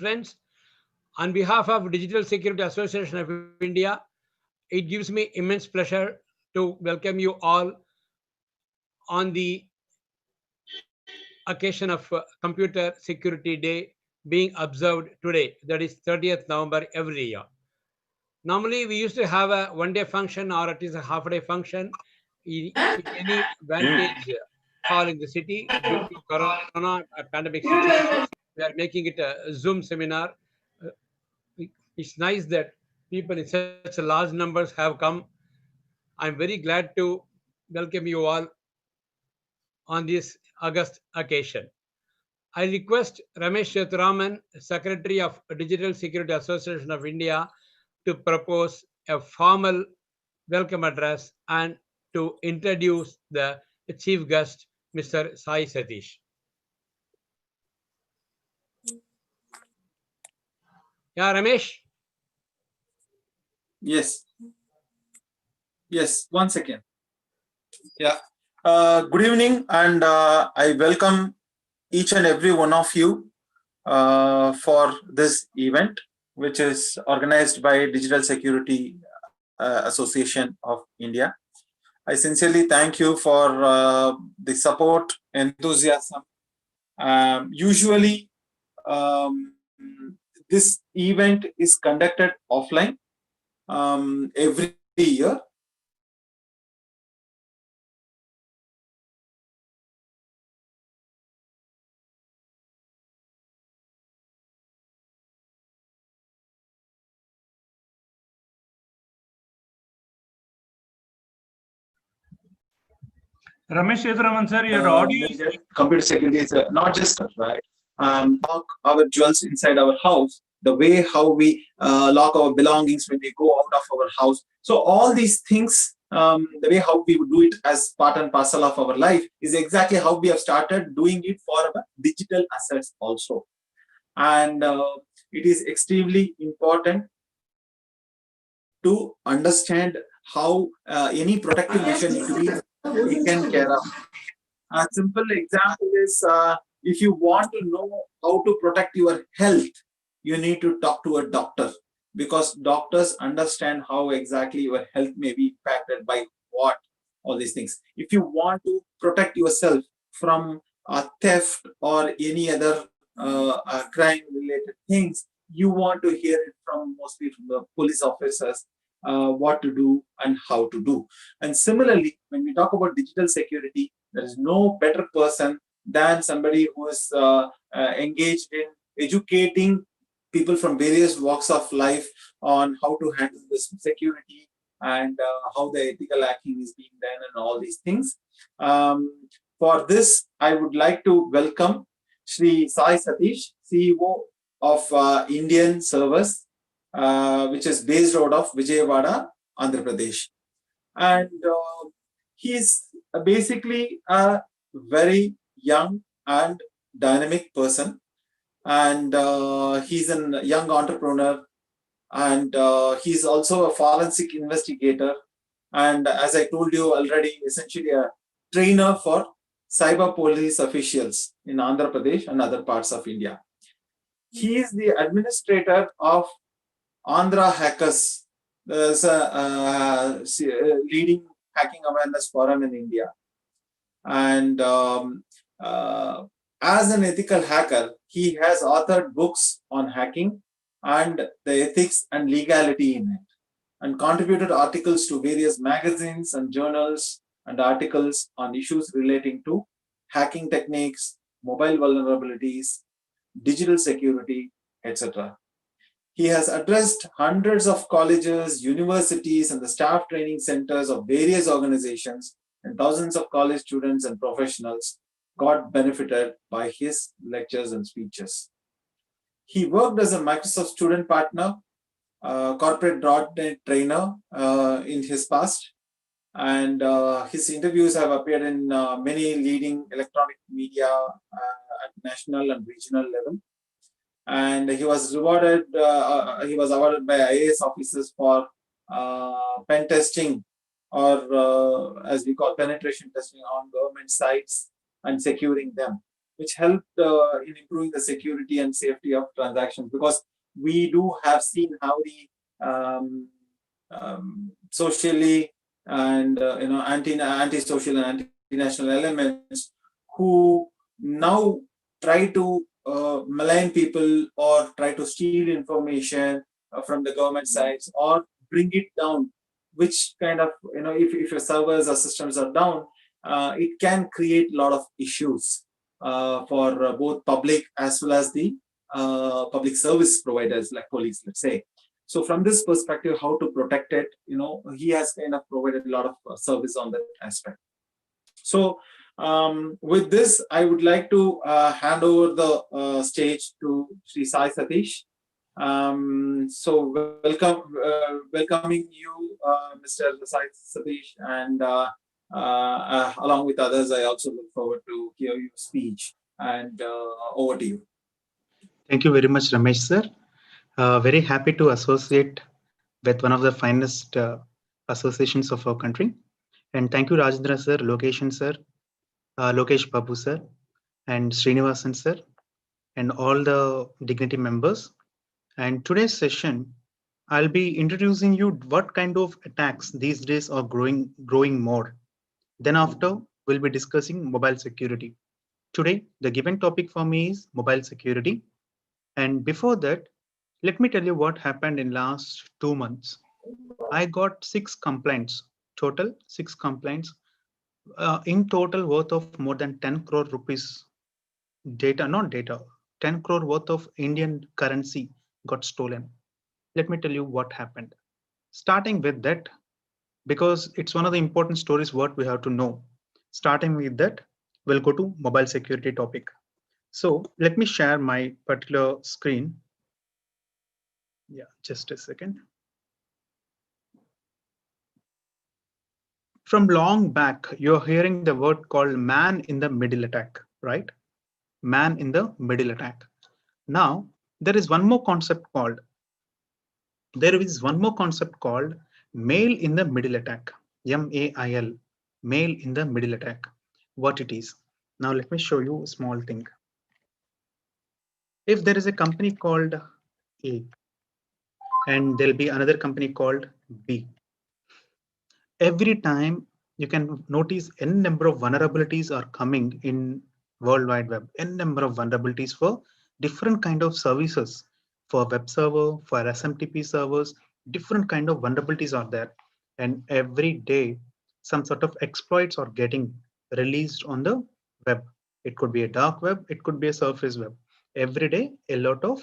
Friends, on behalf of Digital Security Association of India, it gives me immense pleasure to welcome you all on the occasion of Computer Security Day being observed today, that is 30th November every year. Normally, we used to have a one-day function or at least a half-day function in any vantage hall in the city. Due to Corona pandemic situation, we are making it a Zoom seminar. Uh, It's nice that people in such large numbers have come. I'm very glad to welcome you all on this August occasion. I request Ramesh Sethuraman, Secretary of Digital Security Association of India, to propose a formal welcome address and to introduce the chief guest, Mr. Sai Satish. Yeah, Ramesh? Yes. Yes, 1 second. Yeah. Good evening, and I welcome each and every one of you for this event, which is organized by Digital Security Association of India. I sincerely thank you for the support, enthusiasm. Usually, this event is conducted offline every year. Ramesh Sethuraman sir, your audio is... Computer security is not just right. Lock our jewels inside our house, the way how we lock our belongings when we go out of our house. So all these things, the way how we would do it as part and parcel of our life is exactly how we have started doing it for our digital assets also. And it is extremely important to understand how any protective measure needs to be taken care of. A simple example is if you want to know how to protect your health, you need to talk to a doctor, because doctors understand how exactly your health may be impacted by what, all these things. If you want to protect yourself from theft or any other crime related things, you want to hear it from mostly from the police officers, what to do and how to do. And similarly, when we talk about digital security, there is no better person than somebody who is engaged in educating people from various walks of life on how to handle this security and how the ethical hacking is being done and all these things. For this, I would like to welcome Shri Sai Satish, CEO of Indian Servers, which is based out of Vijayawada, Andhra Pradesh. And he's basically a very young and dynamic person. And he's a young entrepreneur. And he's also a forensic investigator. And as I told you already, essentially a trainer for cyber police officials in Andhra Pradesh and other parts of India. He is the administrator of Andhra Hackers. There's a leading hacking awareness forum in India. And as an ethical hacker, he has authored books on hacking and the ethics and legality in it, and contributed articles to various magazines and journals and articles on issues relating to hacking techniques, mobile vulnerabilities, digital security, etc. He has addressed hundreds of colleges, universities, and the staff training centers of various organizations, and thousands of college students and professionals got benefited by his lectures and speeches. He worked as a Microsoft student partner, corporate .NET trainer in his past, and his interviews have appeared in many leading electronic media at national and regional level. And he was rewarded, he was awarded by IAS officers for pen testing, or as we call penetration testing on government sites and securing them. which helped in improving the security and safety of transactions, because we do have seen how the socially and anti-social and anti-national elements who now try to malign people or try to steal information from the government sites or bring it down, which kind of, if your servers or systems are down, it can create a lot of issues for both public as well as the public service providers like police, let's say. So from this perspective, how to protect it, he has kind of provided a lot of service on that aspect. So with this, I would like to hand over the stage to Shri Sai Satish. So welcoming you, Mr. Sai Satish, and along with others, I also look forward to hear your speech. And over to you. Thank you very much, Ramesh sir. Very happy to associate with one of the finest associations of our country. And thank you, Rajendra sir, Lokesh sir, Lokesh Babu sir, and Srinivasan sir, and all the dignity members. And today's session, I'll be introducing you what kind of attacks these days are growing more. Then after, we'll be discussing mobile security. Today, the given topic for me is mobile security. And before that, let me tell you what happened in last 2 months. I got 6 complaints, total 6 complaints, in total worth of more than 10 crore rupees data, not data, 10 crore worth of Indian currency got stolen. Let me tell you what happened. Starting with that, because it's one of the important stories what we have to know. Starting with that, we'll go to mobile security topic. So let me share my particular screen. Yeah, just a second. From long back, you're hearing the word called man in the middle attack, right? Man in the middle attack. Now, there is one more concept called male in the middle attack. MAIL, male in the middle attack. What it is. Now let me show you a small thing. If there is a company called A and there'll be another company called B, every time you can notice n number of vulnerabilities are coming in World Wide Web, n number of vulnerabilities for different kind of services, for web server, for SMTP servers, different kind of vulnerabilities are there. And every day, some sort of exploits are getting released on the web. It could be a dark web, it could be a surface web. Every day, a lot of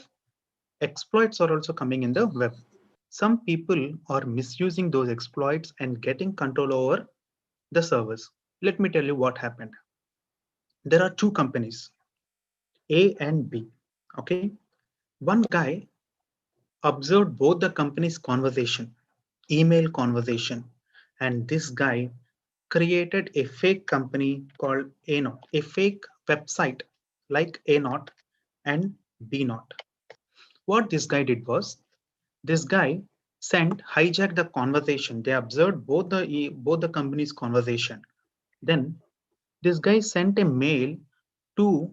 exploits are also coming in the web. Some people are misusing those exploits and getting control over the servers. Let me tell you what happened. There are 2 companies, A and B. Okay. One guy observed both the companies' conversation, email conversation, and this guy created a fake company called A0, a fake website like A0 and B0. What this guy did was, this guy hijacked the conversation. They observed both the companies' conversation. Then this guy sent a mail to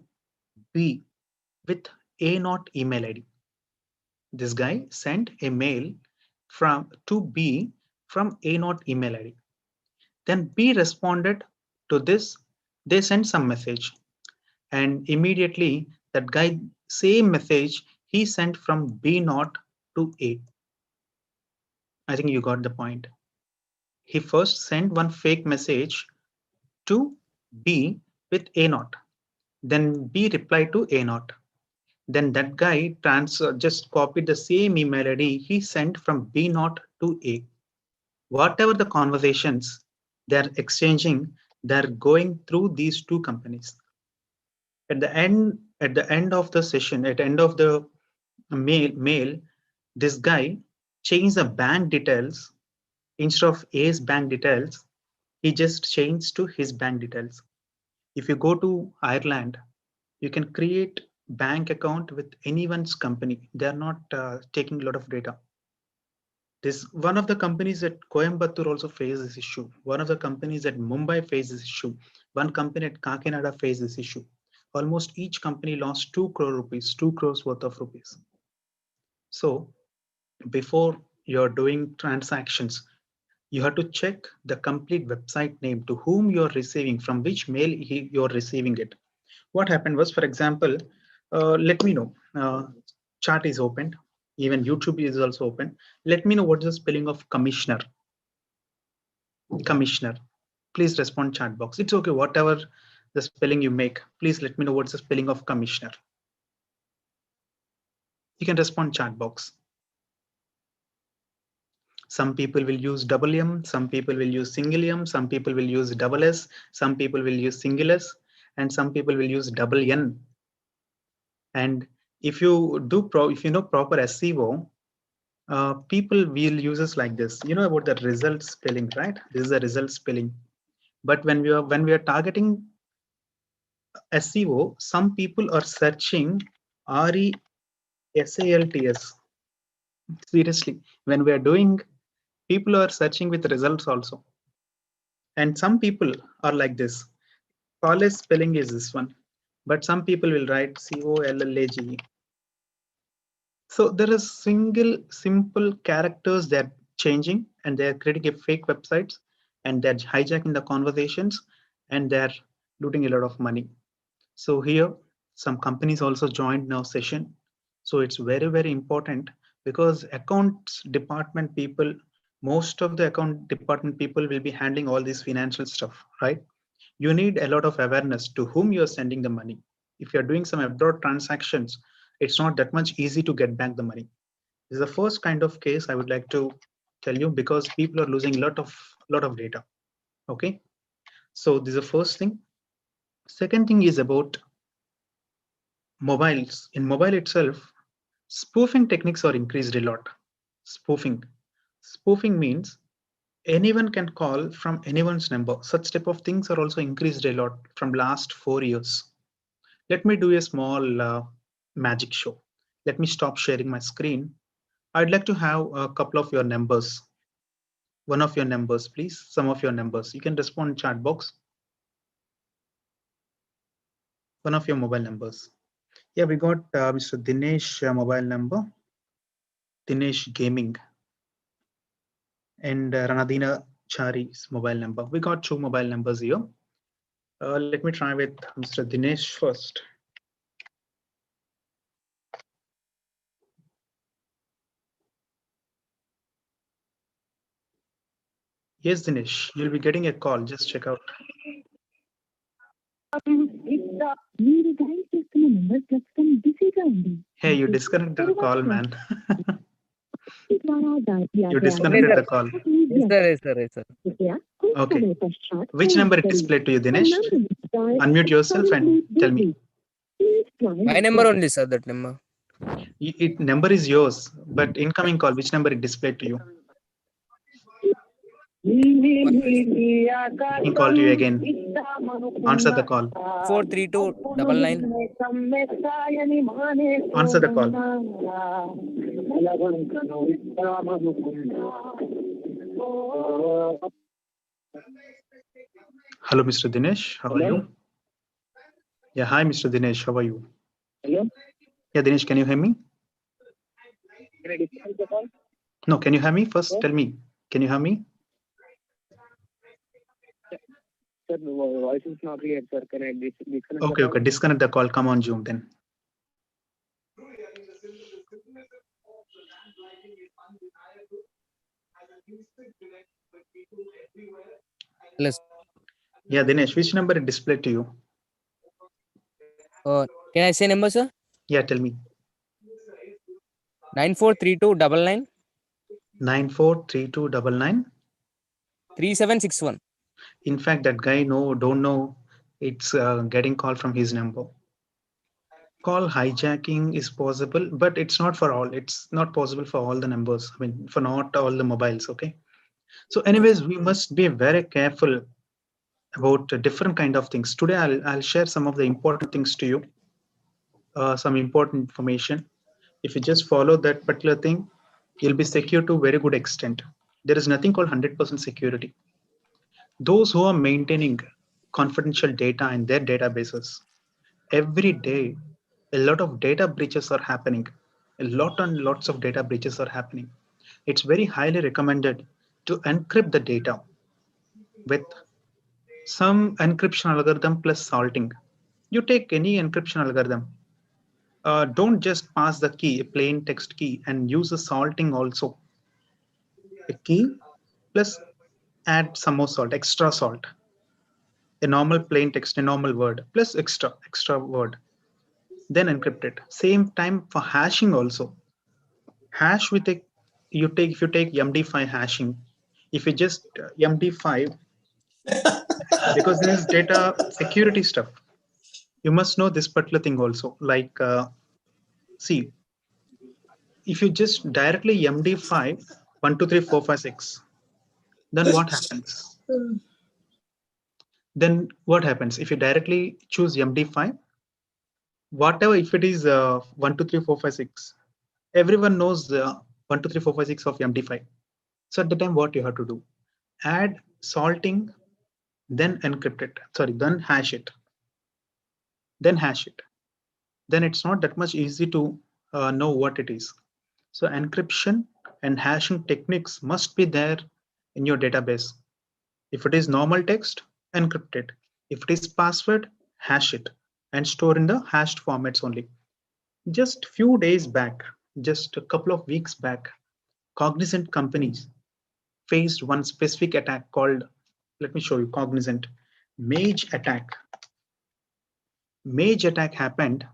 B with A0 email ID. This guy sent a mail to B from A0 email ID. Then B responded to this. They sent some message, and immediately that guy, same message he sent from B0 to A. I think you got the point. He first sent one fake message to B with A0. Then B replied to A0. Then that guy just copied the same email ID he sent from B0 to A. Whatever the conversations they're exchanging, they're going through these 2 companies. At the end of the session, at the end of the mail, this guy changed the bank details. Instead of A's bank details, he just changed to his bank details. If you go to Ireland, you can create bank account with anyone's company. They are not taking a lot of data. This one of the companies at Coimbatore also faces this issue. One of the companies at Mumbai faces this issue. One company at Kakinada faces this issue. almost each company lost 2 crore rupees, 2 crores worth of rupees. So before you're doing transactions, you have to check the complete website name, to whom you're receiving, from which mail you're receiving it. What happened was, for example, let me know, chat is opened, even YouTube is also open. Let me know what is the spelling of commissioner. Commissioner, please respond chat box. It's okay, whatever the spelling you make, please let me know what's the spelling of commissioner. You can respond chat box. Some people will use double M, some people will use single M, some people will use double S, some people will use single S, and some people will use double N. And if you do if you know proper SEO, people will use this like this. You know about the result spelling, right? This is the result spelling. But when we are targeting SEO, some people are searching RESALTS. Seriously, when we are doing, people are searching with results also. And some people are like this. College spelling is this one, but some people will write COLLAGE. So there is simple characters that are changing, and they're creating a fake websites, and they're hijacking the conversations, and they're looting a lot of money. So here, some companies also joined now session. So it's very, very important, because accounts department people, most of the account department people will be handling all this financial stuff, right? You need a lot of awareness to whom you're sending the money. If you're doing some abroad transactions, it's not that much easy to get back the money. This is the first kind of case I would like to tell you, because people are losing a lot of data. Okay, so this is the first thing. Second thing is about mobiles. In mobile itself, spoofing techniques are increased a lot. Spoofing means anyone can call from anyone's number. Such type of things are also increased a lot from last 4 years. Let me do a small magic show. Let me stop sharing my screen. I'd like to have a couple of your numbers. One of your numbers, please. Some of your numbers. You can respond in chat box. One of your mobile numbers. Yeah, we got Mr. Dinesh mobile number. Dinesh Gaming. And Ranadina Chari's mobile number. We got 2 mobile numbers here. Let me try with Mr. Dinesh first. Yes, Dinesh, you'll be getting a call. Just check out. Hey, you disconnected the call, man. You disconnected the call. Yes, sir. Okay. Which number it displayed to you, Dinesh? Unmute yourself and tell me. My number only, sir, that number. Number is yours, but incoming call, which number it displayed to you? He called you again. Answer the call. 43299. Answer the call. Hello, Mr. Dinesh. How are you? Yeah, hi, Mr. Dinesh. How are you? Hello? Yeah, Dinesh, can you hear me? Can I disconnect the call? No, can you hear me? First, tell me. Can you hear me? Sir, the voice is not clear, sir. Can I disconnect the Okay, call? okay. Disconnect the call. Come on Zoom then. Yes. Yeah, Dinesh, which number it displayed to you? Can I say number, sir? Yeah, tell me. 943299. 943299. 3761. In fact, that guy don't know it's getting call from his number. Call hijacking is possible, but it's not for all. It's not possible for all the numbers. I mean, for not all the mobiles. Okay. So, anyways, we must be very careful about different kind of things. Today, I'll share some of the important things to you. Some important information. If you just follow that particular thing, you'll be secure to a very good extent. There is nothing called 100% security. Those who are maintaining confidential data in their databases, every day, a lot of data breaches are happening. A lot and lots of data breaches are happening. It's very highly recommended to encrypt the data with some encryption algorithm plus salting. You take any encryption algorithm. Don't just pass the key, a plain text key, and use the salting also. A key plus add some more salt, extra salt. A normal plain text, a normal word plus extra word. Then encrypt it. Same time for hashing also. Hash with a if you take MD5 hashing, if you just MD5, because this is data security stuff, you must know this particular thing also. Like see, if you just directly MD5 1 2 3 4 5 6, then what happens? Then what happens if you directly choose MD5? Whatever, if it is 1 2 3 4 5 6, everyone knows 1 2 3 4 5 6 of MD5. So at the time, what you have to do? Add salting, then encrypt it. Sorry, then hash it. Then hash it. Then it's not that much easy to know what it is. So encryption and hashing techniques must be there in your database. If it is normal text, encrypt it. If it is password, hash it and store in the hashed formats only. Just few days back, just a couple of weeks back, Cognizant companies faced one specific attack called, let me show you, Cognizant Mage attack. Mage attack happened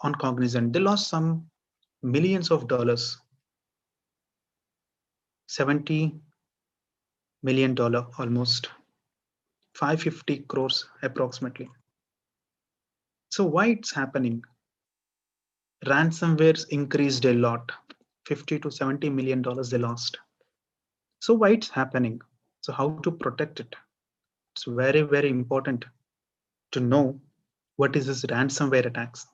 on Cognizant. They lost some millions of dollars, $70 million almost, 550 crores approximately. So why it's happening? Ransomwares increased a lot, 50 to $70 million they lost. So why it's happening? So how to protect it? It's very, very important to know what is this ransomware attacks.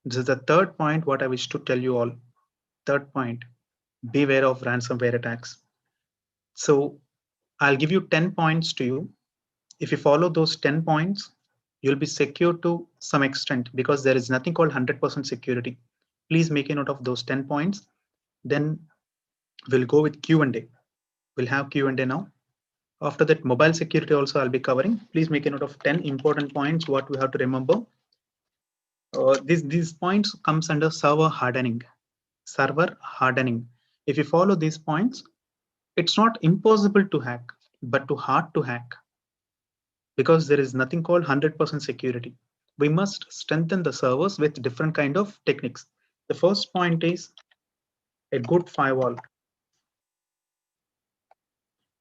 This is the third point what I wish to tell you all. Third point, beware of ransomware attacks. So I'll give you 10 points to you. If you follow those 10 points, you'll be secure to some extent because there is nothing called 100% security. Please make a note of those 10 points. Then we'll go with Q&A. We'll have Q&A now. After that, mobile security also I'll be covering. Please make a note of 10 important points what we have to remember. These points comes under server hardening. Server hardening. If you follow these points, it's not impossible to hack, but too hard to hack because there is nothing called 100% security. We must strengthen the servers with different kind of techniques. The first point is a good firewall.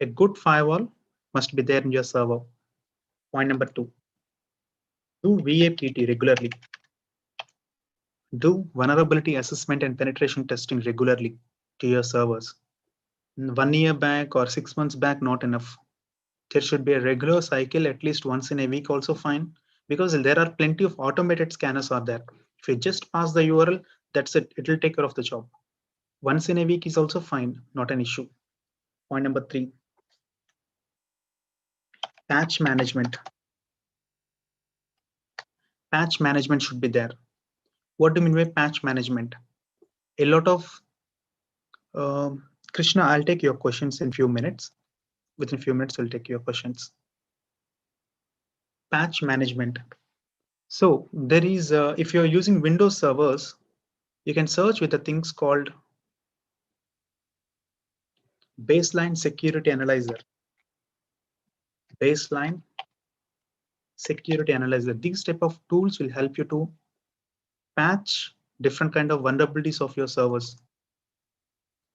A good firewall must be there in your server. Point number 2, do VAPT regularly. Do vulnerability assessment and penetration testing regularly to your servers. 1 year back or 6 months back, not enough. There should be a regular cycle, at least once in a week also fine, because there are plenty of automated scanners are there. If you just pass the URL, that's it. It will take care of the job. Once in a week is also fine, not an issue. Point number 3, patch management. Patch management should be there. What do you mean by patch management? A lot of Krishna, I'll take your questions in few minutes. Within few minutes, I'll take your questions. Patch management. So there is, if you're using Windows servers, you can search with the things called baseline security analyzer. Baseline security analyzer. These type of tools will help you to patch different kind of vulnerabilities of your servers.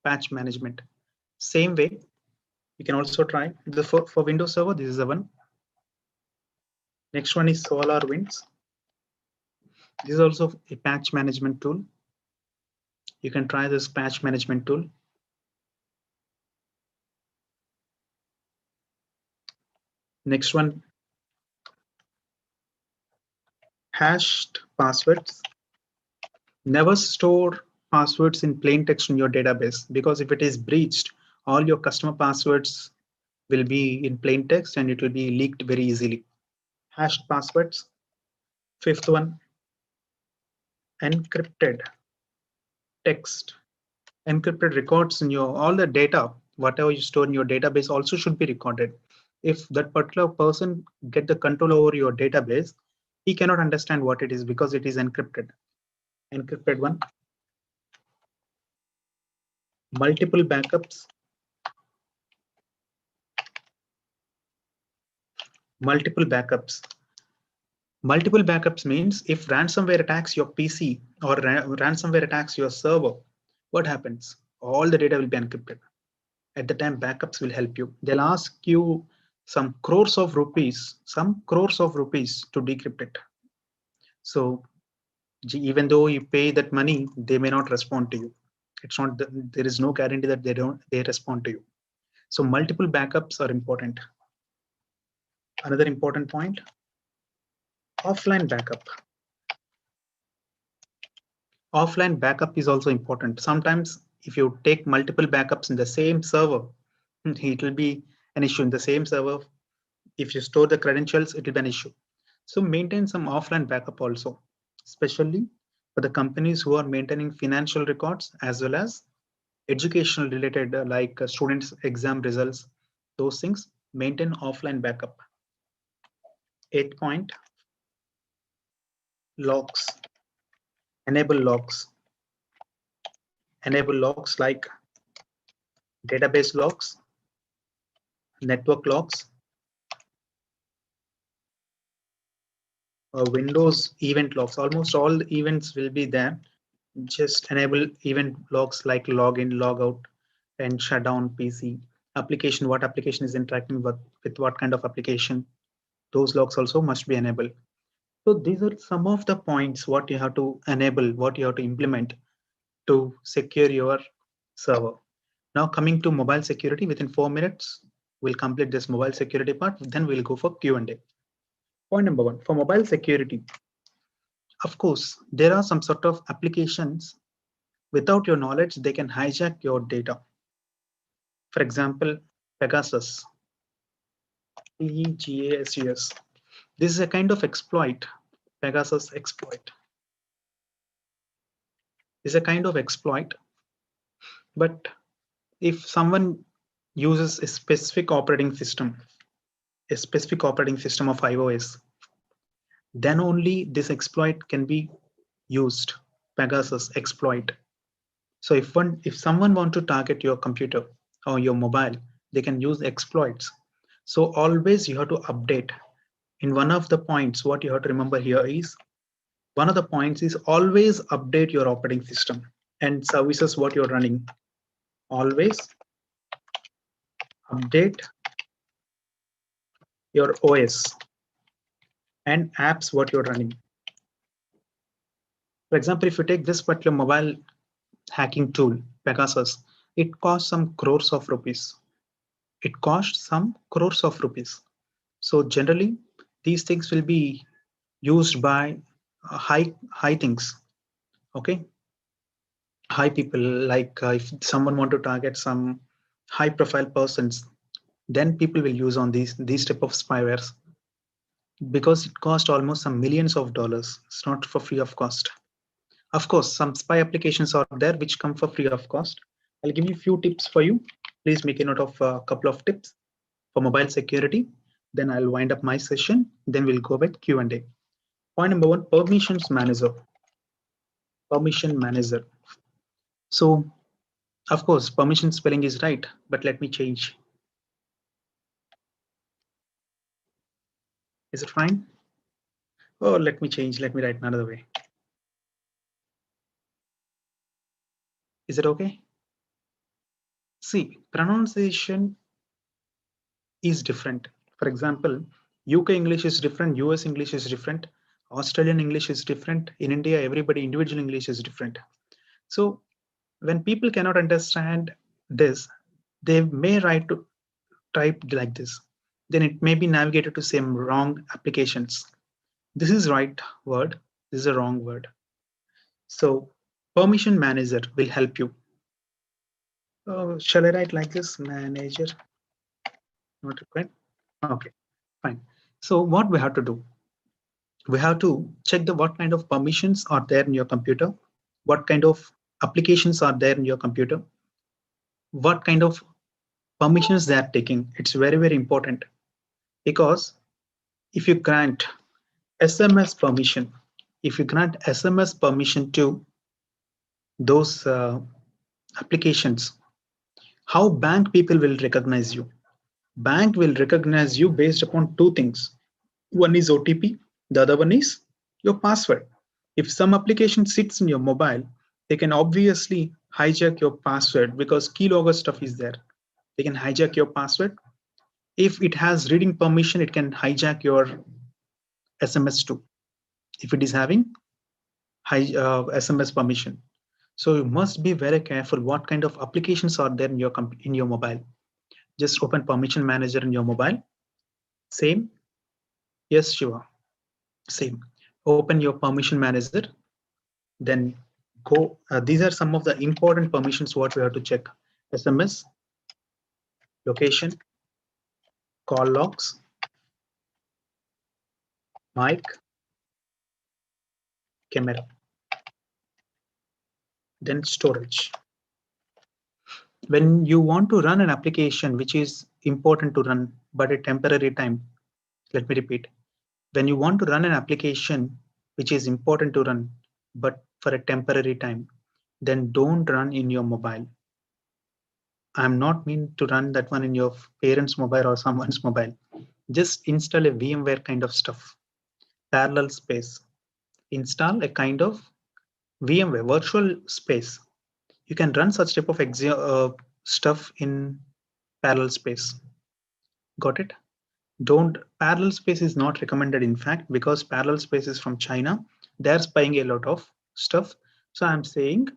Patch management. Same way, you can also try the for Windows Server. This is the one. Next one is SolarWinds. This is also a patch management tool. You can try this patch management tool. Next one, hashed passwords. Never store passwords in plain text in your database, because if it is breached, all your customer passwords will be in plain text and it will be leaked very easily. Hashed passwords. Fifth one, encrypted text, encrypted records in your all the data, whatever you store in your database also should be recorded. If that particular person get the control over your database, he cannot understand what it is because it is encrypted. Encrypted one. Multiple backups. Multiple backups. Multiple backups means if ransomware attacks your PC or ransomware attacks your server, what happens? All the data will be encrypted. At the time, backups will help you. They'll ask you some crores of rupees to decrypt it. So even though you pay that money, they may not respond to you. It's not there is no guarantee that they respond to you. So multiple backups are important. Another important point, offline backup. Offline backup is also important. Sometimes if you take multiple backups in the same server, it will be an issue in the same server. If you store the credentials, it will be an issue. So maintain some offline backup also, especially for the companies who are maintaining financial records as well as educational related like students' exam results, those things, maintain offline backup. 8th point, logs. Enable logs. Enable logs like database logs, network logs, Windows event logs. Almost all the events will be there. Just enable event logs like login, logout, and shut down PC. Application, what application is interacting with what kind of application. Those logs also must be enabled. So these are some of the points what you have to enable, what you have to implement to secure your server. Now coming to mobile security, within 4 minutes, we'll complete this mobile security part. Then we'll go for Q&A. Point number 1, for mobile security, of course, there are some sort of applications without your knowledge, they can hijack your data. For example, Pegasus, Pegasus. This is a kind of exploit. Pegasus exploit is a kind of exploit. But if someone uses a specific operating system of iOS, then only this exploit can be used. Pegasus exploit. So if someone want to target your computer or your mobile, they can use exploits. So always you have to update. In one of the points, what you have to remember here is, one of the points is always update your operating system and services what you're running. Always update your OS and apps what you're running. For example, if you take this particular mobile hacking tool, Pegasus, it costs some crores of rupees. It costs some crores of rupees. So generally, these things will be used by high things. Okay, high people, like if someone want to target some high profile persons, then people will use on these type of spywares, because it costs almost some millions of dollars. It's not for free of cost. Of course, some spy applications are there which come for free of cost. I'll give you a few tips for you. Please make a note of a couple of tips for mobile security. Then I'll wind up my session. Then we'll go with Q&A. Point number 1, permissions manager. Permission manager. So, of course, permission spelling is right, but let me change. Is it fine? Oh, let me change. Let me write another way. Is it okay? See, pronunciation is different. For example, UK English is different, US English is different, Australian English is different. In India, everybody individual English is different. So when people cannot understand this, they may type like this. Then it may be navigated to some wrong applications. This is right word, this is a wrong word. So permission manager will help you. Shall I write like this? Manager, not required. Okay, fine. So what we have to do? we have to check the what kind of permissions are there in your computer, what kind of applications are there in your computer, what kind of permissions they are taking. It's very, very important, because if you grant SMS permission, if you grant SMS permission to those applications, how bank people will recognize you? Bank will recognize you based upon two things. One is OTP, the other one is your password. If some application sits in your mobile, they can obviously hijack your password because keylogger stuff is there. They can hijack your password. If it has reading permission, it can hijack your SMS too, if it is having SMS permission. So you must be very careful what kind of applications are there in your mobile. Just open permission manager in your mobile. Same. Yes, Shiva. Same. Open your permission manager. Then go. These are some of the important permissions what we have to check. SMS, location, call logs, mic, camera. Then storage. When you want to run an application which is important to run but a temporary time, let me repeat. When you want to run an application which is important to run but for a temporary time, then don't run in your mobile. I'm not mean to run that one in your parents' mobile or someone's mobile. Just install a VMware kind of stuff. Parallel space. Install a kind of VMware virtual space. You can run such type of stuff in parallel space. Got it? Don't. Parallel space is not recommended, in fact, because parallel space is from China. They're spying a lot of stuff. So I'm saying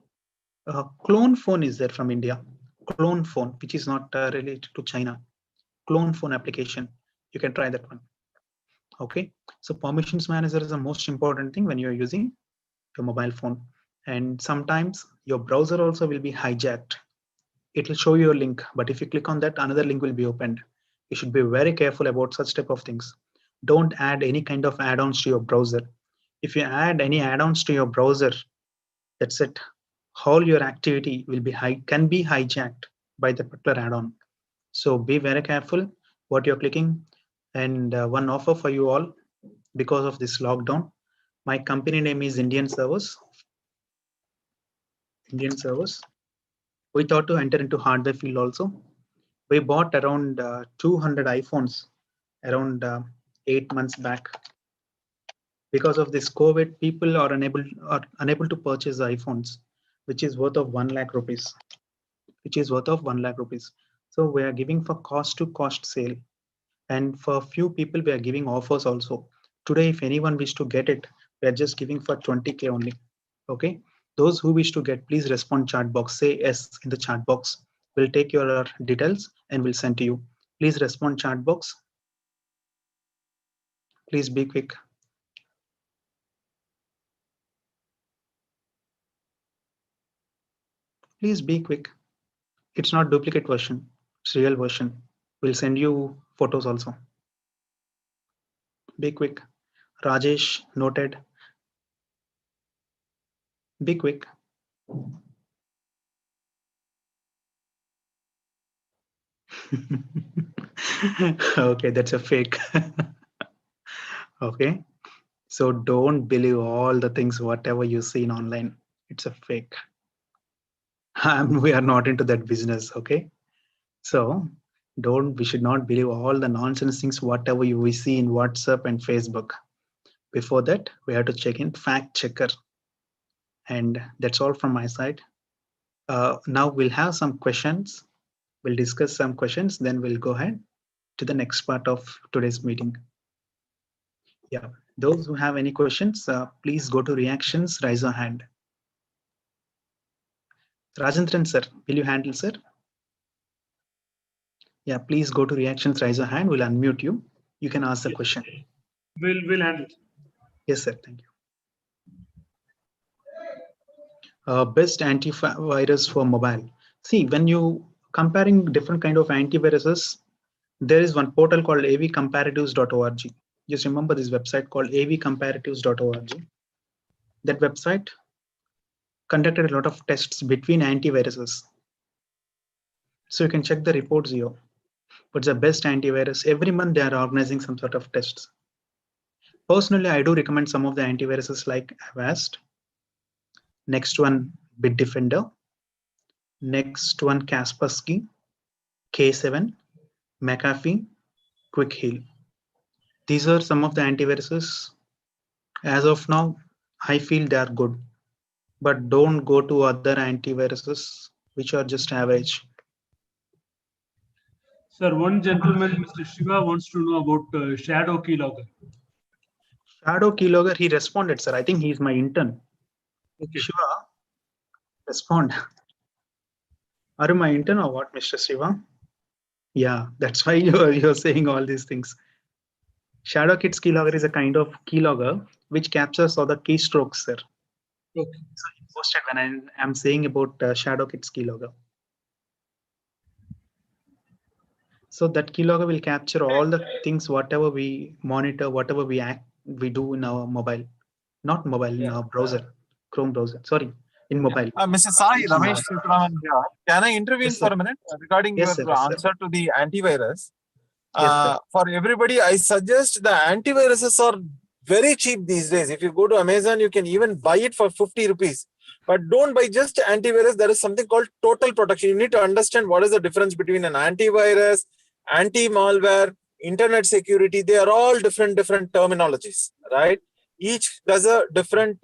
clone phone is there from India. Clone phone, which is not related to China. Clone phone application. You can try that one. Okay. So permissions manager is the most important thing when you're using your mobile phone. And sometimes your browser also will be hijacked. It will show you a link, but if you click on that, another link will be opened. You should be very careful about such type of things. Don't add any kind of add-ons to your browser. If you add any add-ons to your browser, that's it. All your activity will be can be hijacked by the particular add-on. So be very careful what you're clicking. And one offer for you all, because of this lockdown, my company name is Indian Servers. Indian Servers. We thought to enter into hardware field also. We bought around 200 iPhones around 8 months back. Because of this COVID, people are unable to purchase iPhones, which is worth of 1 lakh rupees. Which is worth of 1 lakh rupees. So we are giving for cost to cost sale. And for few people, we are giving offers also. Today, if anyone wish to get it, we are just giving for 20K only. Okay. Those who wish to get, please respond chat box. Say yes in the chat box. We'll take your details and we'll send to you. Please respond chat box. Please be quick. Please be quick. It's not duplicate version. It's real version. We'll send you photos also. Be quick. Rajesh, noted. Be quick. Okay, that's a fake. Okay. So don't believe all the things, whatever you see in online. It's a fake. We are not into that business. Okay. So we should not believe all the nonsense things, whatever we see in WhatsApp and Facebook. Before that, we have to check in fact checker. And that's all from my side. Now we'll have some questions. We'll discuss some questions, then we'll go ahead to the next part of today's meeting. Yeah, those who have any questions, please go to reactions, raise your hand. Rajendran sir, will you handle, sir? Yeah, please go to reactions, raise your hand. We'll unmute you. You can ask the question. We'll handle. Yes, sir. Thank you. Best antivirus for mobile. See, when you comparing different kind of antiviruses, there is one portal called avcomparatives.org. Just remember this website called avcomparatives.org. That website conducted a lot of tests between antiviruses. So you can check the reports here. What's the best antivirus? Every month they are organizing some sort of tests. Personally, I do recommend some of the antiviruses like Avast. Next one, Bitdefender. Next one, Kaspersky, K7, McAfee, Quick Heal. These are some of the antiviruses. As of now, I feel they are good, but don't go to other antiviruses which are just average. Sir, one gentleman, Mr. Shiva, wants to know about shadow keylogger. Shadow keylogger, he responded, sir. I think he's my intern. Okay. Shiva, respond. Are you my intern or what, Mr. Shiva? Yeah, that's why you're saying all these things. Shadow Kids keylogger is a kind of keylogger which captures all the keystrokes, sir. Okay. So he posted when I'm saying about Shadow Kids keylogger. So that keylogger will capture all the things, whatever we monitor, whatever we do in our mobile, not mobile, in our browser, Chrome browser. Sorry, in mobile. Mr. Sai, Ramesh Sitharaman here. Can I intervene Yes, for sir. a minute regarding Yes, your sir. Yes, sir. answer to the antivirus? Yes, sir. For everybody, I suggest the antiviruses are very cheap these days. If you go to Amazon, you can even buy it for 50 rupees. But don't buy just antivirus. There is something called total protection. You need to understand what is the difference between an antivirus, anti-malware, internet security. They are all different terminologies, right? Each does a different,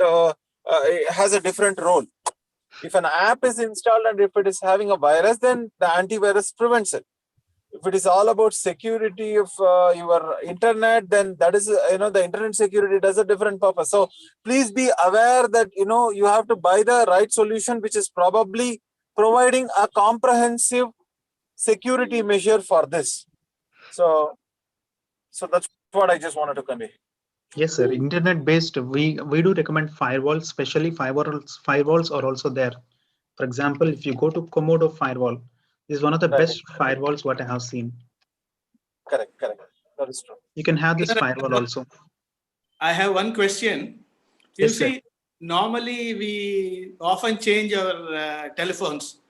has a different role. If an app is installed and if it is having a virus, then the antivirus prevents it. If it is all about security of your internet, then that is, the internet security does a different purpose. So please be aware that, you have to buy the right solution, which is probably providing a comprehensive security measure for this. So that's what I just wanted to convey. Yes, sir. Internet based, we do recommend firewalls, especially firewalls are also there. For example, if you go to Komodo firewall, this is one of the best firewalls what I have seen. Correct. That is true. You can have this firewall also. I have one question. You Yes, see, sir. normally we often change our telephones.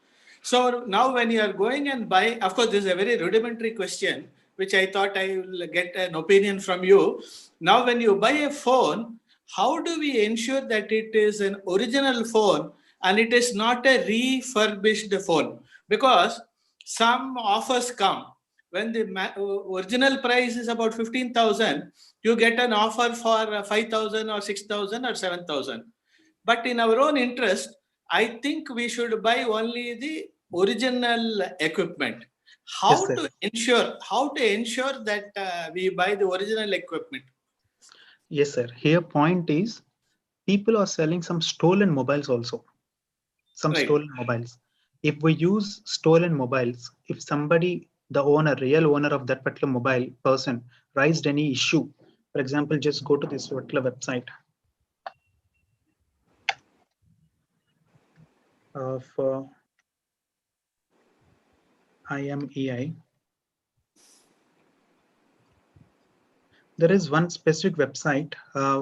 So now when you are going and buy, of course, this is a very rudimentary question, which I thought I will get an opinion from you. Now, when you buy a phone, how do we ensure that it is an original phone and it is not a refurbished phone? Because some offers come. When the original price is about 15,000, you get an offer for 5,000 or 6,000 or 7,000. But in our own interest, I think we should buy only the original equipment. How Yes, sir. to ensure that we buy the original equipment? Yes, sir. Here point is people are selling some stolen mobiles also. Some Right. stolen mobiles. If we use stolen mobiles, if somebody, the owner, real owner of that particular mobile person raised any issue, for example, just go to this particular website of IMEI. There is one specific website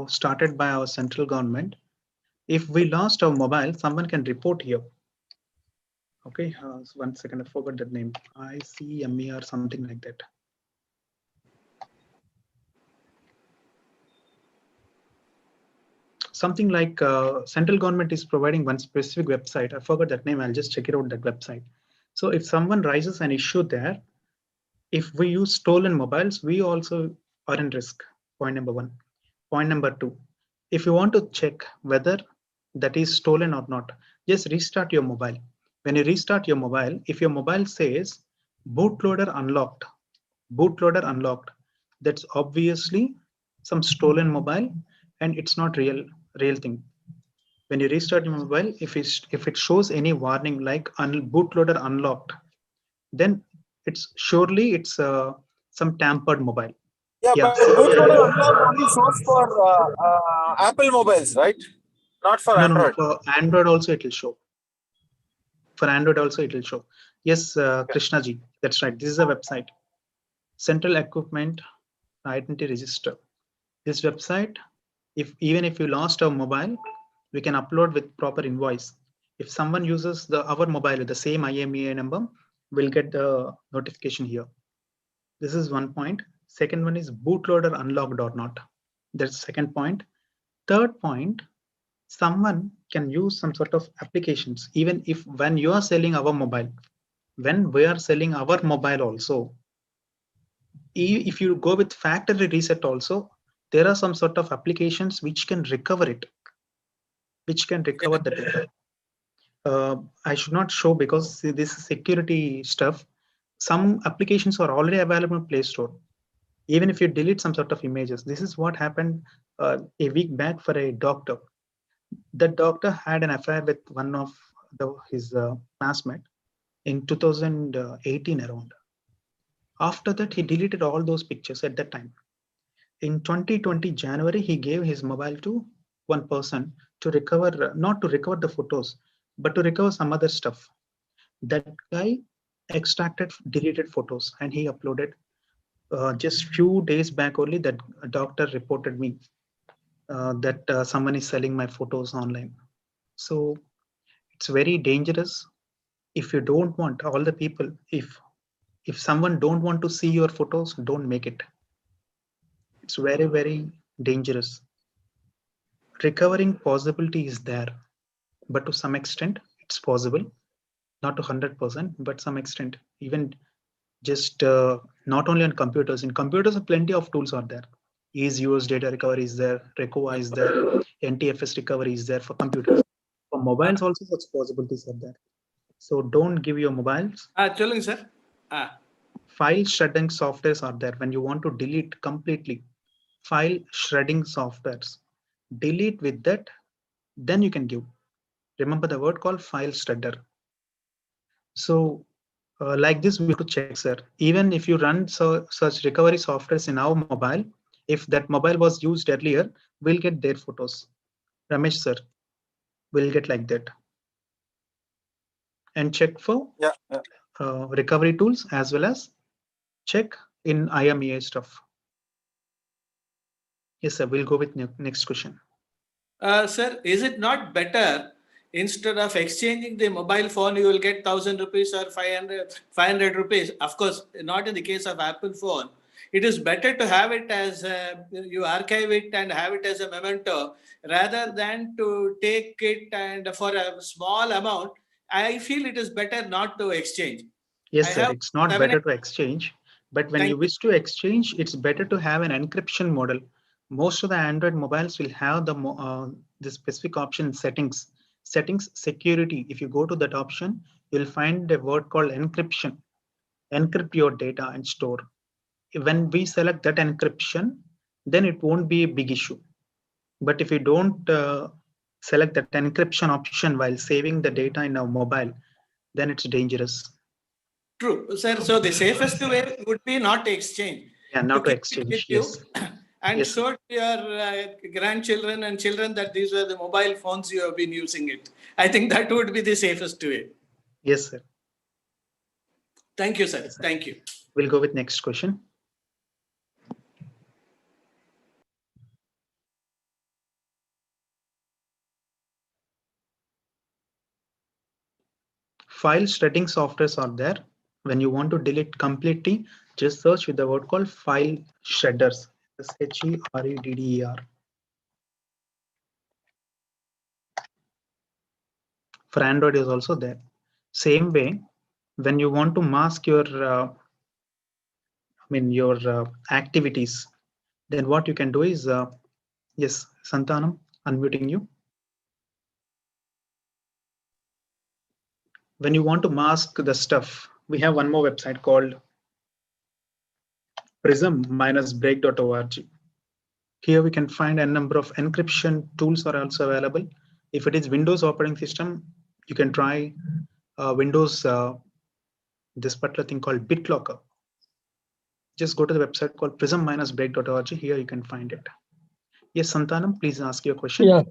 started by our central government. If we lost our mobile, someone can report here. Okay, so 1 second, I forgot that name. ICME or something like that. Something like central government is providing one specific website. I forgot that name. I'll just check it out, that website. So if someone raises an issue there, if we use stolen mobiles, we also are in risk. Point number one. Point number two, if you want to check whether that is stolen or not, just restart your mobile. When you restart your mobile, if your mobile says bootloader unlocked, that's obviously some stolen mobile and it's not real thing. When you restart your mobile, if it shows any warning like bootloader unlocked, then it's surely some tampered mobile. Yeah, but bootloader unlock only shows for Apple mobiles, right? Not for Android. No, for Android also it will show. For Android also it will show. Yes, Krishna ji, that's right. This is a website. Central Equipment Identity Register. This website, even if you lost a mobile, we can upload with proper invoice. If someone uses our mobile with the same IMEI number, we'll get the notification here. This is one point. Second one is bootloader unlocked or not. That's the second point. Third point, someone can use some sort of applications, even if when you are selling our mobile, when we are selling our mobile also, if you go with factory reset also, there are some sort of applications which can recover it, which can recover the data. I should not show because this is security stuff. Some applications are already available in Play Store. Even if you delete some sort of images, this is what happened a week back for a doctor. The doctor had an affair with one of his classmate in 2018 around. After that, he deleted all those pictures at that time. In 2020 January, he gave his mobile to one person to recover, not to recover the photos, but to recover some other stuff. That guy extracted deleted photos and he uploaded. Just few days back only, that doctor reported me that someone is selling my photos online. So it's very dangerous. If you don't want all the people, if someone don't want to see your photos, don't make it. It's very, very dangerous. Recovering possibility is there, but to some extent it's possible, not to 100%, but some extent. Even just not only on computers. In computers, plenty of tools are there. Ease use data recovery is there, Recover is there, NTFS recovery is there for computers. For mobiles also, such possibilities are there. So don't give your mobiles. Telling sir. File shredding softwares are there. When you want to delete completely, file shredding softwares, delete with that, then you can give. Remember the word called file shredder. So like this, we have to check, sir. Even if you run such recovery softwares in our mobile, if that mobile was used earlier, we'll get their photos. Ramesh, sir, we'll get like that. And check for recovery tools as well as check in IMEI stuff. Yes, sir, we'll go with next question. Sir, is it not better, instead of exchanging the mobile phone, you will get 1,000 rupees or 500 rupees? Of course, not in the case of Apple phone. It is better to have it as you archive it and have it as a memento rather than to take it and for a small amount. I feel it is better not to exchange. Yes, sir, it's not better to exchange, but when you wish to exchange, it's better to have an encryption model. Most of the Android mobiles will have the specific option settings security. If you go to that option, you'll find a word called encryption. Encrypt your data and store. When we select that encryption, then it won't be a big issue. But if you don't select that encryption option while saving the data in our mobile, then it's dangerous. True, sir. So the safest way would be not to exchange. Yeah, not to exchange. Yes. And show to your grandchildren and children that these were the mobile phones you have been using it. I think that would be the safest way. Yes, sir. Thank you, sir. Yes, sir. Thank you. We'll go with next question. File shredding softwares are there. When you want to delete completely, just search with the word called file shredders. SHEREDDER. For Android is also there. Same way, when you want to mask your, activities, then what you can do is, yes, Santanam, unmuting you. When you want to mask the stuff, we have one more website called prism-break.org. Here we can find a number of encryption tools are also available. If it is Windows operating system, you can try Windows, this particular thing called BitLocker. Just go to the website called prism-break.org. Here you can find it. Yes, Santanam, please ask your question. Yeah,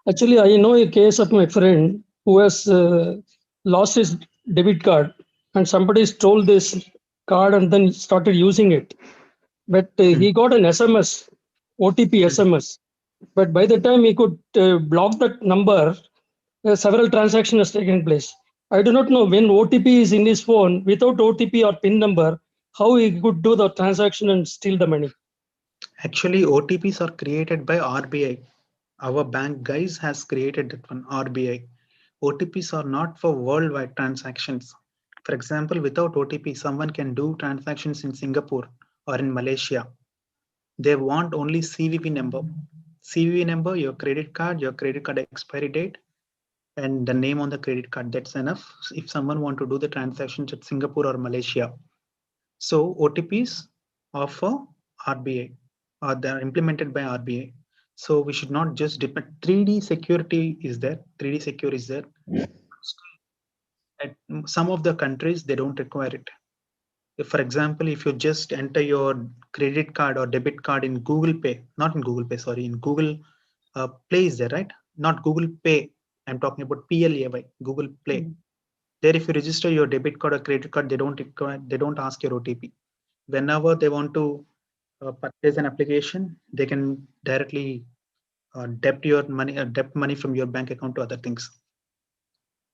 actually, I know a case of my friend who has lost his debit card and somebody stole this card and then started using it. But he got an SMS OTP SMS. But by the time he could block that number, several transactions has taken place. I do not know when OTP is in his phone, without OTP or PIN number, how he could do the transaction and steal the money. Actually, OTPs are created by RBI. Our bank guys has created that one, RBI. OTPs are not for worldwide transactions. For example, without OTP, someone can do transactions in Singapore or in Malaysia. They want only CVV number. CVV number, your credit card expiry date, and the name on the credit card. That's enough if someone want to do the transactions at Singapore or Malaysia. So OTPs are for RBI, or they're implemented by RBI. So we should not just depend. 3D security is there. 3D secure is there. At some of the countries, they don't require it. If, for example, if you just enter your credit card or debit card in Google Pay, not in Google Pay, sorry, in Google Play is there, right? Not Google Pay. I'm talking about PLAY, Google Play. There, if you register your debit card or credit card, they don't ask your OTP. Whenever they want to purchase an application, they can directly debt money from your bank account to other things.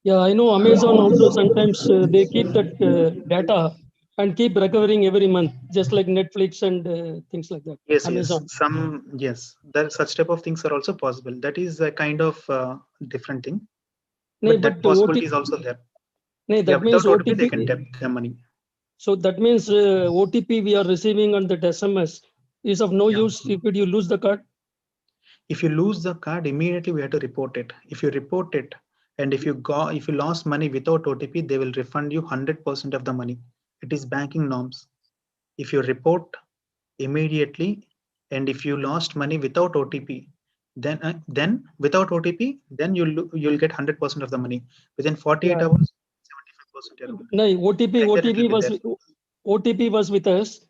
Yeah, I know Amazon also sometimes they keep that data and keep recovering every month, just like Netflix and things like that. Yes, Amazon. yes, there such type of things are also possible. That is a kind of different thing, No, but that possibility is also there. No, Yeah, that means without OTP, OTP. they can debt their money. So that means OTP we are receiving on that SMS is of no use if you lose the card. If you lose the card, immediately we have to report it. If you report it, and if you lost money without OTP, they will refund you 100% of the money. It is banking norms. If you report immediately, and if you lost money without OTP, then without OTP, then you'll get 100% of the money within 48 hours. 75%. No, OTP was with us,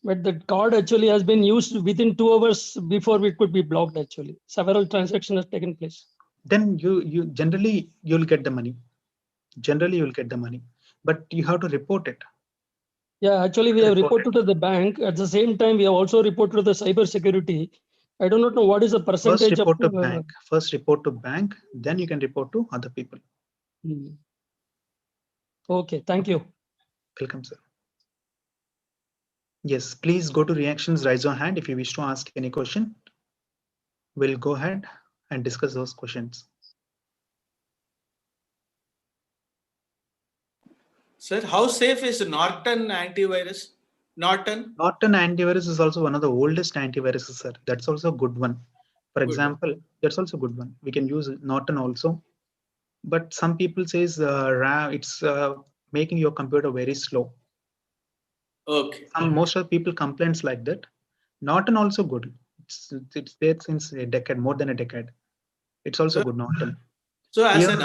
but the card actually has been used within 2 hours before it could be blocked. Actually, several transactions have taken place. Then you generally you'll get the money. Generally, you'll get the money, but you have to report it. Yeah, actually, we have reported to the bank. At the same time, we have also reported to the cyber security. I do not know what is the percentage First report to bank. First report to bank, then you can report to other people. Okay, thank you. Welcome, sir. Yes, please go to reactions, raise your hand if you wish to ask any question. We'll go ahead and discuss those questions. Sir, how safe is Norton antivirus? Norton Antivirus is also one of the oldest antiviruses, sir. That's also a good one. For example, that's also a good one. We can use Norton also. But some people says it's making your computer very slow. Okay. Most of the people complains like that. Norton also good. It's there since a decade, more than a decade. It's also good, Norton. So as an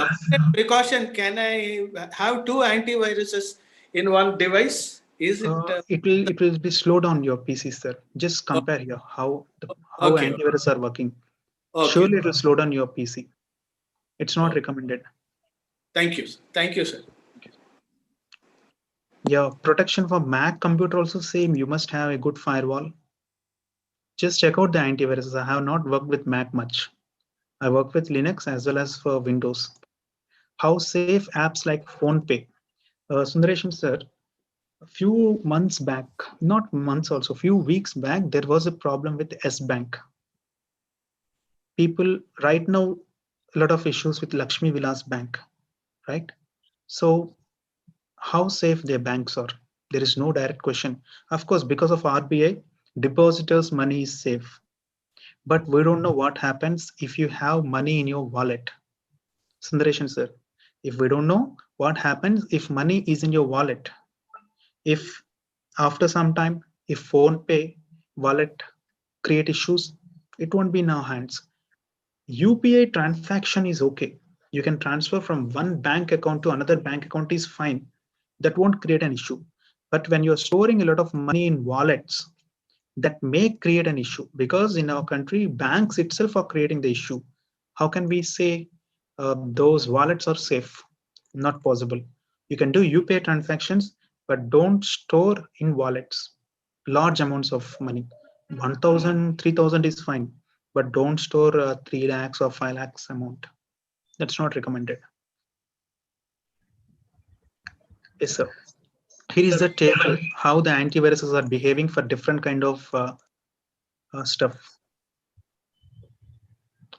precaution, can I have 2 antiviruses in one device? Is it? It will be slow down your PC, sir. Just compare here how antivirus are working. Surely it will slow down your PC. It's not recommended. Thank you. Thank you, sir. Yeah, protection for Mac computer also same. You must have a good firewall. Just check out the antivirus. I have not worked with Mac much. I work with Linux as well as for Windows. How safe apps like PhonePe? Sundaresh sir, a few months back, not months also, few weeks back, there was a problem with S Bank. People right now, a lot of issues with Lakshmi Vilas Bank, right? So how safe their banks are? There is no direct question. Of course, because of RBI, depositors' money is safe. But we don't know what happens if you have money in your wallet. Sundaresh sir, if we don't know what happens if money is in your wallet, if after some time, if PhonePe wallet create issues, it won't be in our hands. UPI transaction is okay. You can transfer from one bank account to another bank account is fine. That won't create an issue. But when you're storing a lot of money in wallets, that may create an issue because in our country, banks itself are creating the issue. How can we say those wallets are safe? Not possible. You can do UPI transactions, but don't store in wallets large amounts of money. 1,000, 3,000 is fine, but don't store 3 lakhs or 5 lakhs amount. That's not recommended. Yes, sir. Here is the table, how the antiviruses are behaving for different kind of stuff.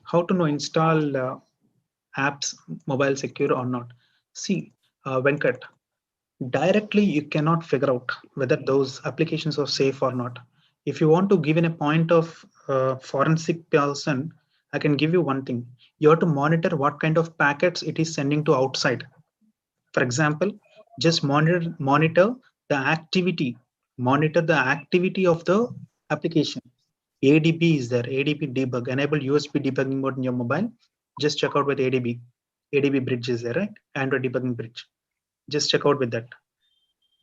How to know install apps mobile secure or not? See, Venkat, directly you cannot figure out whether those applications are safe or not. If you want to give in a point of forensic person, I can give you one thing. You have to monitor what kind of packets it is sending to outside. For example, just monitor the activity of the application. ADB is there, ADB debug, enable USB debugging mode in your mobile. Just check out with ADB. ADB bridge is there, right? Android debugging bridge. Just check out with that.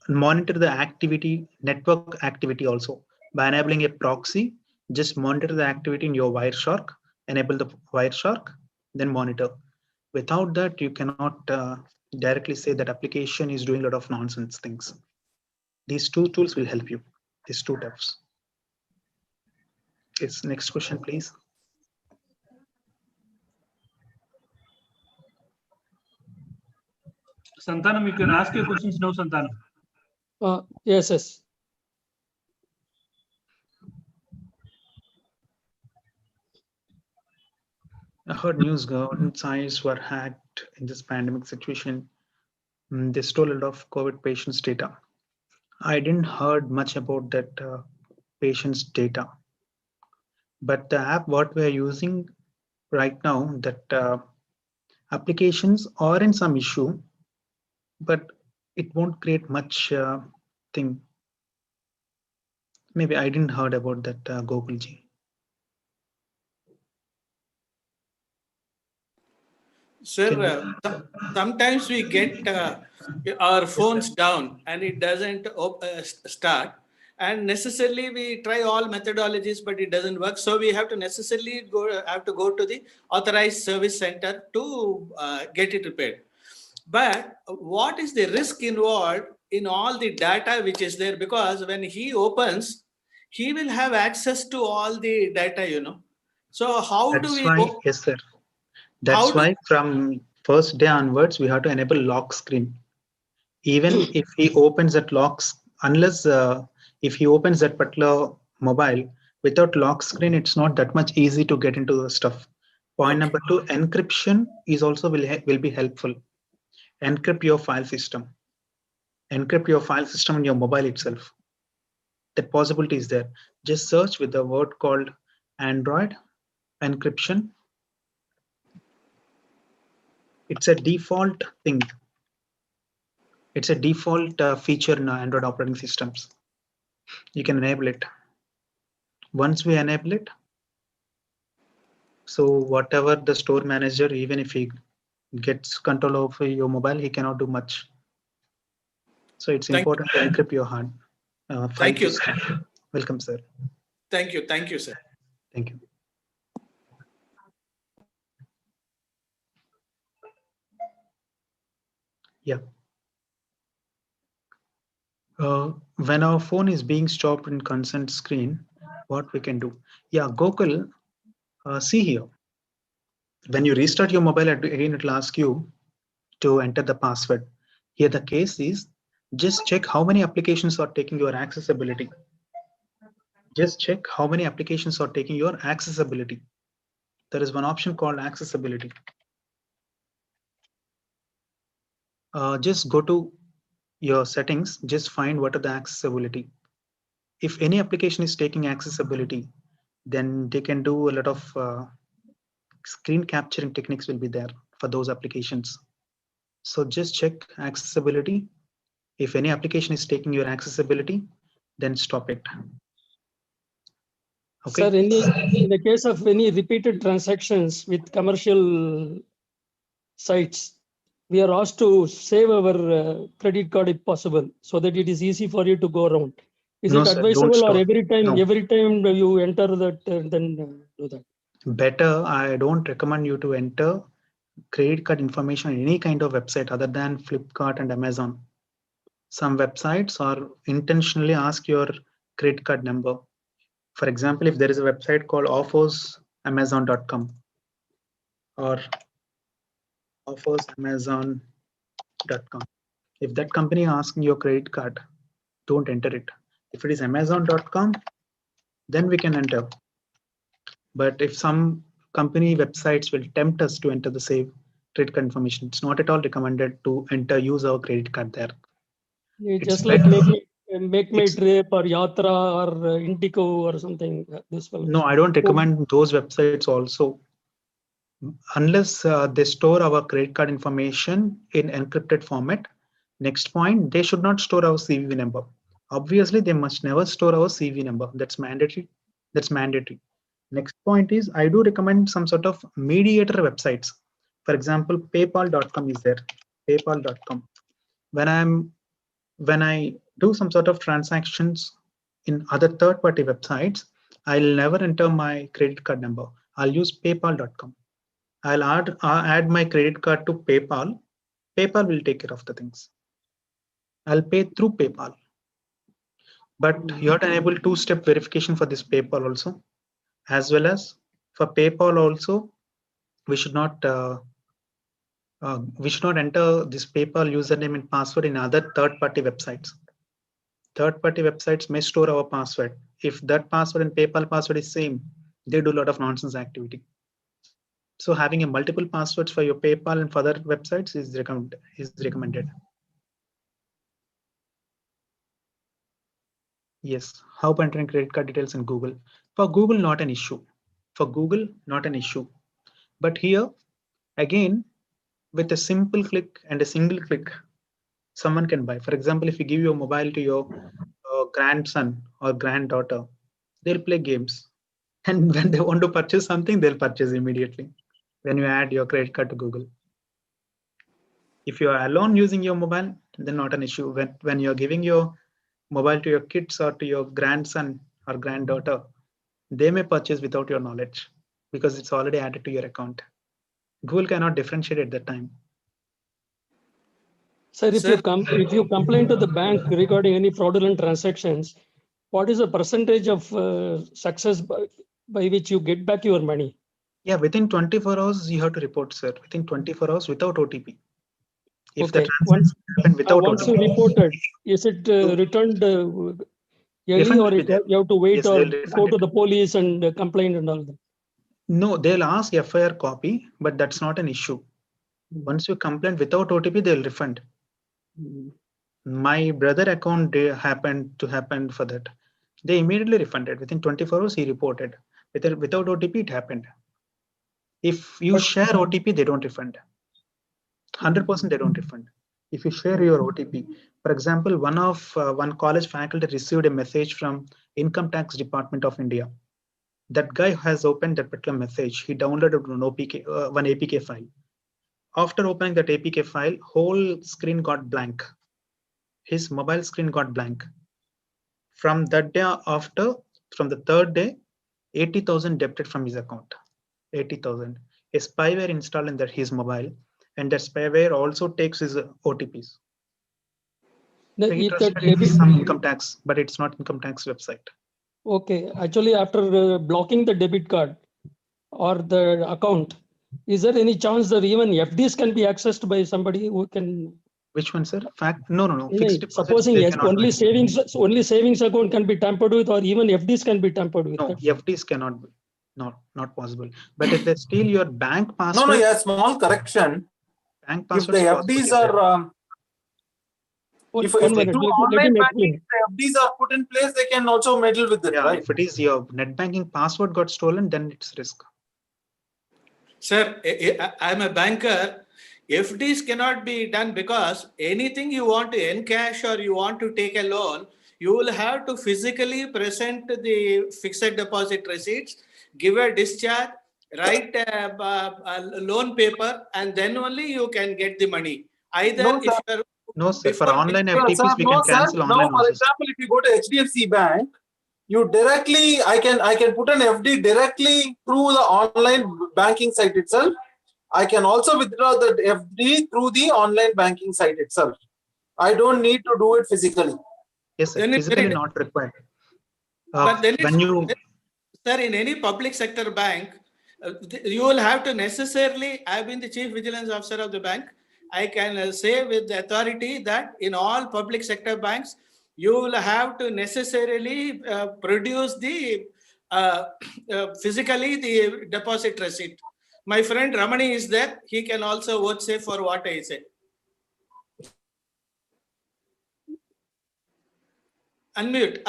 Monitor the activity, network activity also. By enabling a proxy, just monitor the activity in your Wireshark, enable the Wireshark, then monitor. Without that, you cannot directly say that application is doing a lot of nonsense things. These two tools will help you, these two tabs. Yes, next question, please. Santanam, you can ask your questions now, Santanam. Yes. I heard news government sites were hacked in this pandemic situation. They stole a lot of COVID patients' data. I didn't heard much about that patient's data. But the app what we're using right now, that applications are in some issue, but it won't create much thing. Maybe I didn't heard about that, Gokulji. Sir, sometimes we get our phones down and it doesn't start. And necessarily we try all methodologies, but it doesn't work. So we have to necessarily go to the authorized service center to get it repaired. But what is the risk involved in all the data which is there? Because when he opens, he will have access to all the data, So how That's do we? why, yes, sir. That's why from first day onwards, we have to enable lock screen. Even if he opens that locks, unless if he opens that particular mobile without lock screen, it's not that much easy to get into the stuff. Point number 2, encryption is also will be helpful. Encrypt your file system. Encrypt your file system in your mobile itself. That possibility is there. Just search with the word called Android encryption. It's a default thing. It's a default feature in Android operating systems. You can enable it. Once we enable it, so whatever the store manager, even if he gets control over your mobile, he cannot do much. So it's important to encrypt your hard file. Thank you. System. Welcome, sir. Thank you, sir. Thank you. Yeah. When our phone is being stopped in consent screen, what we can do? Yeah, Gokul, see here. When you restart your mobile, again it will ask you to enter the password. Here the case is, just check how many applications are taking your accessibility. Just check how many applications are taking your accessibility. There is one option called accessibility. Just go to your settings, just find what are the accessibility. If any application is taking accessibility, then they can do a lot of screen capturing techniques will be there for those applications. So just check accessibility. If any application is taking your accessibility, then stop it. Okay. Sir, in the case of any repeated transactions with commercial sites, we are asked to save our credit card if possible, so that it is easy for you to go around. Is it advisable, or every time you enter that, then do that? Better, I don't recommend you to enter credit card information on any kind of website other than Flipkart and Amazon. Some websites are intentionally ask your credit card number. For example, if there is a website called offersamazon.com or offersamazon.com, if that company asking your credit card, don't enter it. If it is amazon.com, then we can enter. But if some company websites will tempt us to enter the same credit card information, it's not at all recommended to use our credit card there. It's It's just like better- make my trip or Yatra or Indico or something. This fellow. No, I don't recommend those websites also. Unless they store our credit card information in encrypted format. Next point, they should not store our CVV number. Obviously, they must never store our CVV number. That's mandatory. That's mandatory. Next point is, I do recommend some sort of mediator websites. For example, paypal.com is there. Paypal.com. When I do some sort of transactions in other third-party websites, I'll never enter my credit card number. I'll use paypal.com. I'll add my credit card to PayPal. PayPal will take care of the things. I'll pay through PayPal. But you have to enable two-step verification for this PayPal also, as well as for PayPal also, we should not enter this PayPal username and password in other third-party websites. Third-party websites may store our password. If that password and PayPal password is same, they do a lot of nonsense activity. So having a multiple passwords for your PayPal and for other websites is recommended. Yes, how entering credit card details in Google. For Google, not an issue. For Google, not an issue. But here, again, with a simple click and a single click, someone can buy. For example, if you give your mobile to your grandson or granddaughter, they'll play games. And when they want to purchase something, they'll purchase immediately when you add your credit card to Google. If you are alone using your mobile, then not an issue. When you're giving your mobile to your kids or to your grandson or granddaughter, they may purchase without your knowledge because it's already added to your account. Google cannot differentiate at that time. Sir, if you complain to the bank regarding any fraudulent transactions, what is the percentage of success by which you get back your money? Yeah, within 24 hours, you have to report, sir. Within 24 hours without OTP. If the transaction happened without once OTP. you reported, is it returned early, or you have to wait, yes, or go to the police and complain and all that? No, they'll ask FIR copy, but that's not an issue. Once you complain without OTP, they'll refund. My brother account happened for that. They immediately refunded. Within 24 hours, he reported. Without OTP, it happened. If you share OTP, they don't refund. 100% they don't refund. If you share your OTP, for example, one college faculty received a message from Income Tax Department of India. That guy has opened that particular message. He downloaded one APK file. After opening that APK file, whole screen got blank. His mobile screen got blank. From that day from the third day, 80,000 debited from his account. 80,000. A spyware installed in his mobile, and that spyware also takes his OTPs. So he trusted some income tax, but it's not income tax website. Okay, actually, after blocking the debit card or the account, is there any chance that even FDs can be accessed by somebody who can? Which one, sir? No. Fixed deposits, supposing yes, only savings account can be tampered with, or even FDs can be tampered with. No, FDs cannot be. Not possible. But if they steal your bank password. No, yeah, small correction. Bank If the FDs are if they do online banking, if the FDs are put in place, they can also meddle with it, right? If it is your net banking password got stolen, then it's risk. Sir, I'm a banker. FDs cannot be done because anything you want to encash or you want to take a loan, you will have to physically present the fixed deposit receipts, give a discharge, write a loan paper, and then only you can get the money. Either No, sir. For online FTPs, we can cancel online. Now, for example, if you go to HDFC Bank, you directly, I can put an FD directly through the online banking site itself. I can also withdraw the FD through the online banking site itself. I don't need to do it physically. Yes, sir. Physically not required. But then Sir, in any public sector bank, you will have to necessarily, I've been the chief vigilance officer of the bank. I can say with the authority that in all public sector banks, you will have to necessarily produce the physically the deposit receipt. My friend Ramani is there. He can also vote say for what I say. Unmute.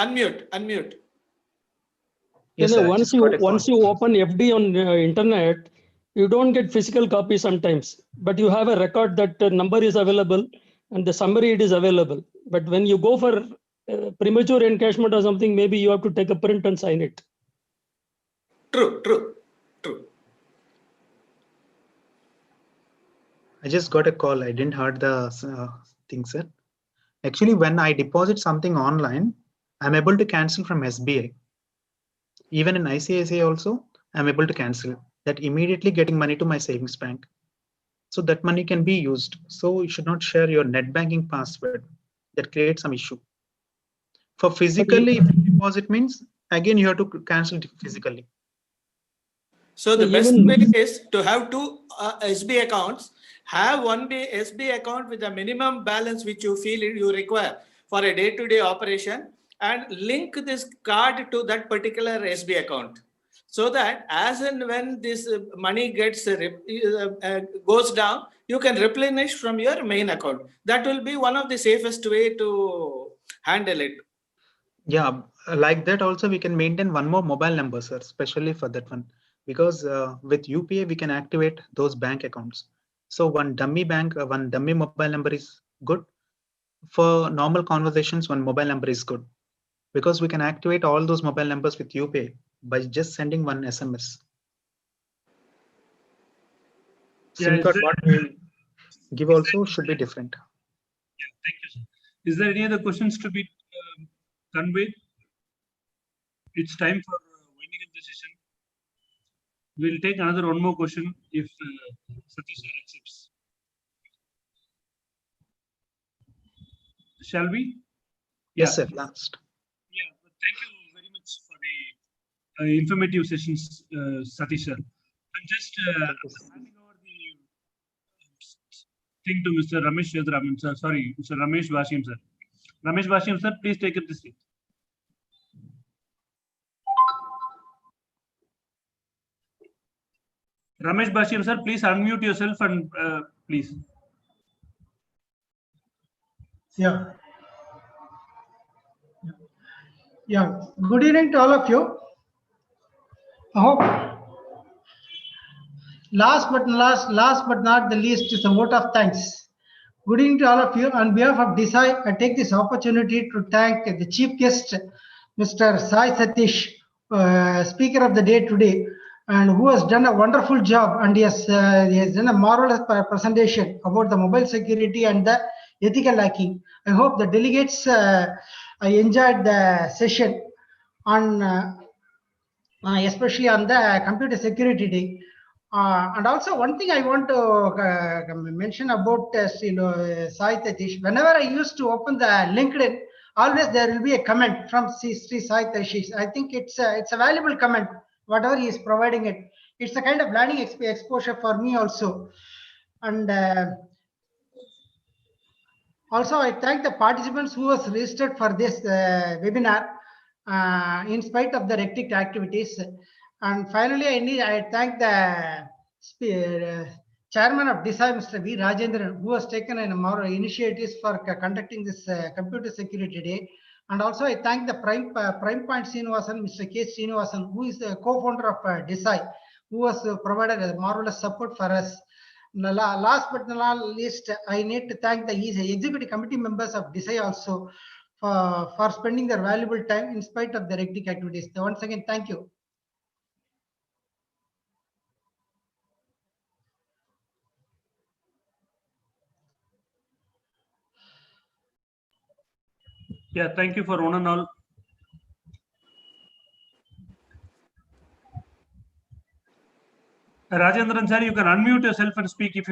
Yes, sir, I once just got a call. you open FD on internet, you don't get physical copy sometimes, but you have a record that number is available and the summary it is available. But when you go for premature encashment or something, maybe you have to take a print and sign it. True. I just got a call. I didn't heard the thing, sir. Actually, when I deposit something online, I'm able to cancel from SBI. Even in ICICI also, I'm able to cancel that immediately, getting money to my savings bank. So that money can be used. So you should not share your net banking password. That creates some issue. For physically, if you deposit means, again, you have to cancel it physically. So the best way is to have two SB accounts. Have one SB account with a minimum balance which you feel you require for a day-to-day operation, and link this card to that particular SB account, so that as and when this money gets goes down, you can replenish from your main account. That will be one of the safest way to handle it. Yeah, like that also we can maintain one more mobile number, sir, especially for that one. Because with UPI, we can activate those bank accounts. So one dummy mobile number is good. For normal conversations, one mobile number is good. Because we can activate all those mobile numbers with UPI by just sending one SMS. SIM card what we give also should be different. Yeah, thank you, sir. Is there any other questions to be conveyed? It's time for winding up the session. We'll take one more question if Satish sir accepts. Shall we? Yes, sir. Last. Yeah, thank you very much for the informative sessions, Satish sir. I'm just handing over the thing to Mr. Ramesh Yadraman, sir. Sorry, Mr. Ramesh Vashim sir. Ramesh Vashim sir, please take up the seat. Ramesh Bashir sir, please unmute yourself and please. Yeah. Good evening to all of you. I hope last but not the least is a vote of thanks. Good evening to all of you. On behalf of DiSAI, I take this opportunity to thank the chief guest, Mr. Sai Satish, speaker of the day today, and who has done a wonderful job, and he has done a marvelous presentation about the mobile security and the ethical hacking. I hope the delegates enjoyed the session on especially on the computer security day. And also one thing I want to mention about Sai Satish. Whenever I used to open the LinkedIn, always there will be a comment from Shri Sai Satish. I think it's a valuable comment. Whatever he is providing it, it's a kind of learning exposure for me also. And also I thank the participants who was registered for this webinar in spite of the hectic activities. And finally, I thank the chairman of DiSAI, Mr. V. Rajendran, who has taken more initiatives for conducting this computer security day. And also I thank the Prime Point Srinivasan, Mr. K. Srinivasan, who is the co-founder of DiSAI, who has provided a marvelous support for us. Last but not least, I need to thank the executive committee members of DiSAI also for spending their valuable time in spite of their hectic activities. So once again, thank you. Yeah, thank you for one and all. Rajendran sir, you can unmute yourself and speak if you